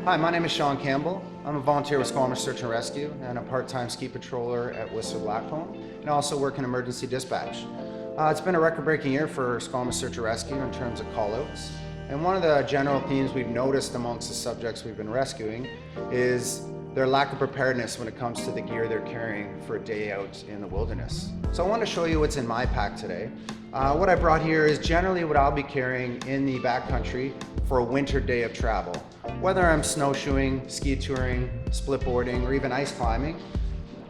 Hi, my name is Shawn Campbell. I'm a volunteer with Squamish Search and Rescue and a part-time ski patroller at Whistler Blackcomb, and I also work in emergency dispatch. It's been a record-breaking year for Squamish Search and Rescue in terms of call-outs. And one of the general themes we've noticed amongst the subjects we've been rescuing is their lack of preparedness when it comes to the gear they're carrying for a day out in the wilderness. So I want to show you what's in my pack today. What I brought here is generally what I'll be carrying in the backcountry for a winter day of travel. Whether I'm snowshoeing, ski touring, split boarding, or even ice climbing,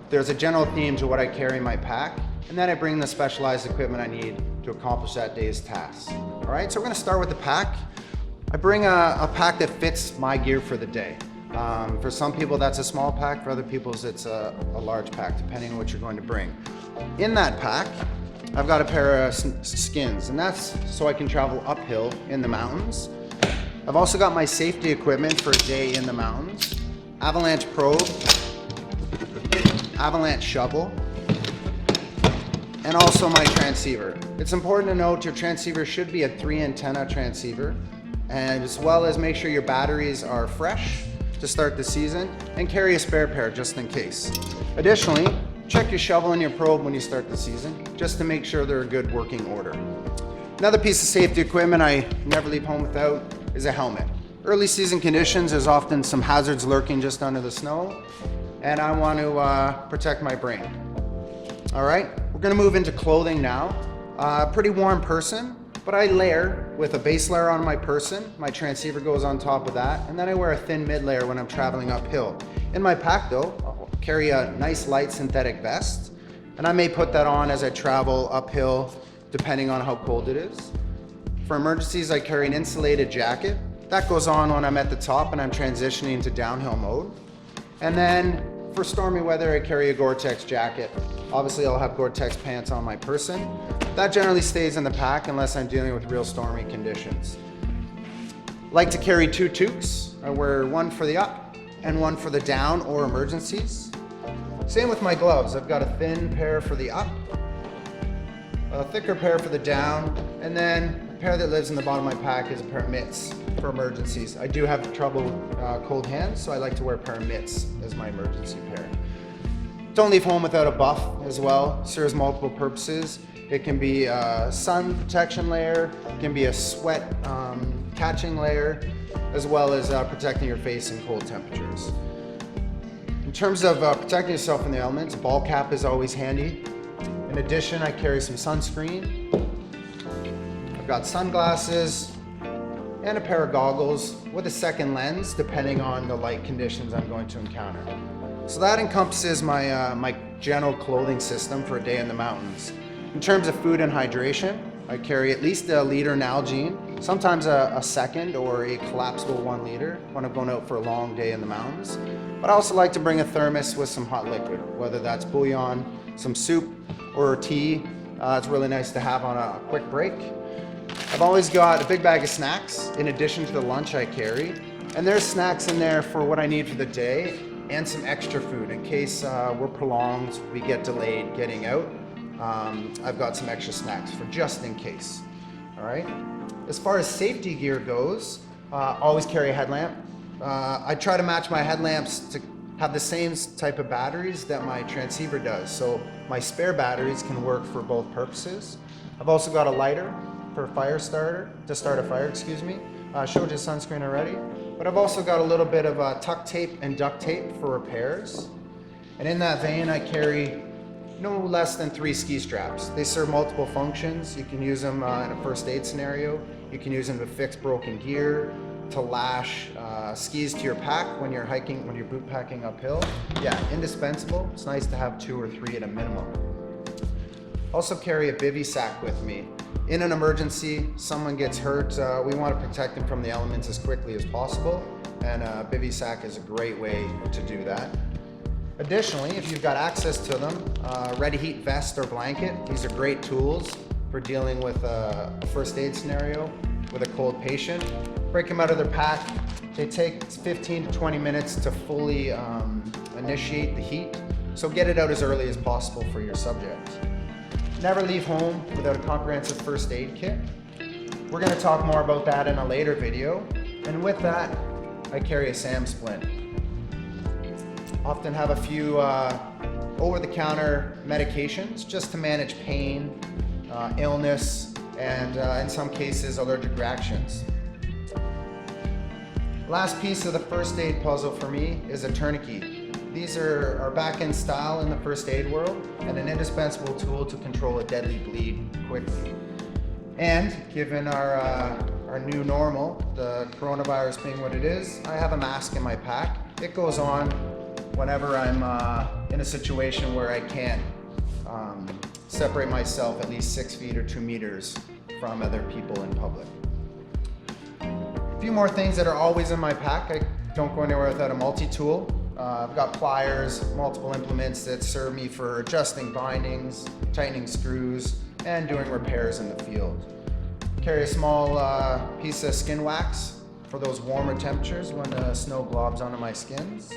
there's a general theme to what I carry in my pack, and then I bring the specialized equipment I need to accomplish that day's task. All right, so we're gonna start with the pack. I bring a pack that fits my gear for the day. For some people that's a small pack, for other people it's a large pack, depending on what you're going to bring. In that pack, I've got a pair of skins, and that's so I can travel uphill in the mountains. I've also got my safety equipment for a day in the mountains, avalanche probe, avalanche shovel, and also my transceiver. It's important to note your transceiver should be a 3-antenna transceiver, and as well as make sure your batteries are fresh to start the season, and carry a spare pair just in case. Additionally, check your shovel and your probe when you start the season, just to make sure they're in good working order. Another piece of safety equipment I never leave home without is a helmet. Early season conditions, there's often some hazards lurking just under the snow, and I want to protect my brain. All right, we're gonna move into clothing now. Pretty warm person, but I layer with a base layer on my person. My transceiver goes on top of that, and then I wear a thin mid layer when I'm traveling uphill. In my pack though, I'll carry a nice light synthetic vest, and I may put that on as I travel uphill, depending on how cold it is. For emergencies, I carry an insulated jacket. That goes on when I'm at the top and I'm transitioning to downhill mode. And then for stormy weather, I carry a Gore-Tex jacket. Obviously, I'll have Gore-Tex pants on my person. That generally stays in the pack unless I'm dealing with real stormy conditions. Like to carry 2 toques. I wear one for the up and one for the down or emergencies. Same with my gloves. I've got a thin pair for the up, a thicker pair for the down, and then a pair that lives in the bottom of my pack is a pair of mitts for emergencies. I do have trouble with cold hands, so I like to wear a pair of mitts as my emergency pair. Don't leave home without a buff as well. It serves multiple purposes. It can be a sun protection layer, it can be a sweat catching layer, as well as protecting your face in cold temperatures. In terms of protecting yourself from the elements, a ball cap is always handy. In addition, I carry some sunscreen. I've got sunglasses and a pair of goggles with a second lens, depending on the light conditions I'm going to encounter. So that encompasses my, my general clothing system for a day in the mountains. In terms of food and hydration, I carry at least a liter Nalgene, sometimes a second or a collapsible 1 liter when I'm going out for a long day in the mountains. But I also like to bring a thermos with some hot liquid, whether that's bouillon, some soup, or tea. It's really nice to have on a quick break. I've always got a big bag of snacks in addition to the lunch I carry. And there's snacks in there for what I need for the day and some extra food in case we're prolonged, we get delayed getting out. I've got some extra snacks for just in case. All right. As far as safety gear goes, always carry a headlamp. I try to match my headlamps to have the same type of batteries that my transceiver does. So my spare batteries can work for both purposes. I've also got a lighter for a fire starter, to start a fire, excuse me. I showed you sunscreen already. But I've also got a little bit of tuck tape and duct tape for repairs. And in that vein, I carry no less than 3 ski straps. They serve multiple functions. You can use them in a first aid scenario. You can use them to fix broken gear, to lash skis to your pack when you're hiking, when you're boot packing uphill. Yeah, indispensable. It's nice to have 2 or 3 at a minimum. Also carry a bivy sack with me. In an emergency, someone gets hurt, we want to protect them from the elements as quickly as possible, and a bivy sack is a great way to do that. Additionally, if you've got access to them, ready heat vest or blanket, these are great tools for dealing with a first aid scenario with a cold patient. Break them out of their pack. They take 15 to 20 minutes to fully initiate the heat, so get it out as early as possible for your subject. Never leave home without a comprehensive first aid kit. We're going to talk more about that in a later video. And with that, I carry a SAM splint. Often have a few over-the-counter medications just to manage pain, illness, and in some cases allergic reactions. Last piece of the first aid puzzle for me is a tourniquet. These are back in style in the first aid world and an indispensable tool to control a deadly bleed quickly. And given our new normal, the coronavirus being what it is, I have a mask in my pack. It goes on whenever I'm in a situation where I can't separate myself at least 6 feet or 2 meters from other people in public. A few more things that are always in my pack. I don't go anywhere without a multi-tool. I've got pliers, multiple implements that serve me for adjusting bindings, tightening screws, and doing repairs in the field. Carry a small piece of skin wax for those warmer temperatures when the snow globs onto my skins.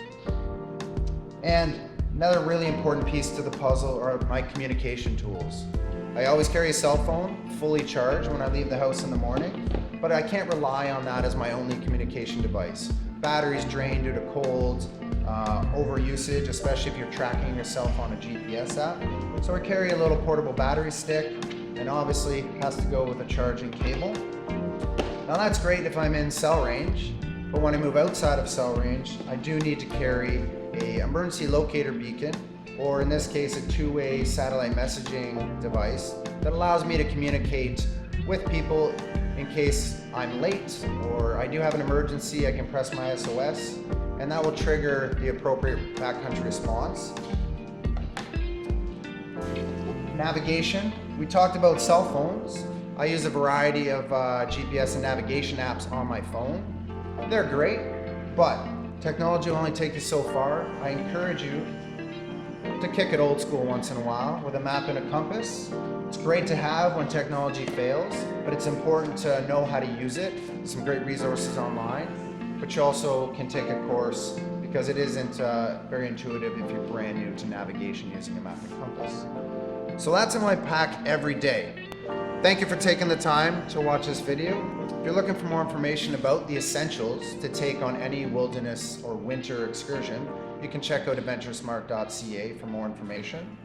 And another really important piece to the puzzle are my communication tools. I always carry a cell phone fully charged when I leave the house in the morning, but I can't rely on that as my only communication device. Batteries drain due to cold, overusage, especially if you're tracking yourself on a GPS app. So I carry a little portable battery stick, and obviously it has to go with a charging cable. Now that's great if I'm in cell range, but when I move outside of cell range, I do need to carry an emergency locator beacon, or in this case a two-way satellite messaging device that allows me to communicate with people in case I'm late or I do have an emergency. I can press my SOS and that will trigger the appropriate backcountry response. Navigation, we talked about cell phones. I use a variety of GPS and navigation apps on my phone. They're great, but technology will only take you so far. I encourage you to kick it old school once in a while with a map and a compass. It's great to have when technology fails, but it's important to know how to use it. Some great resources online, but you also can take a course because it isn't very intuitive if you're brand new to navigation using a map and compass. So that's in my pack every day. Thank you for taking the time to watch this video. If you're looking for more information about the essentials to take on any wilderness or winter excursion, you can check out adventuresmart.ca for more information.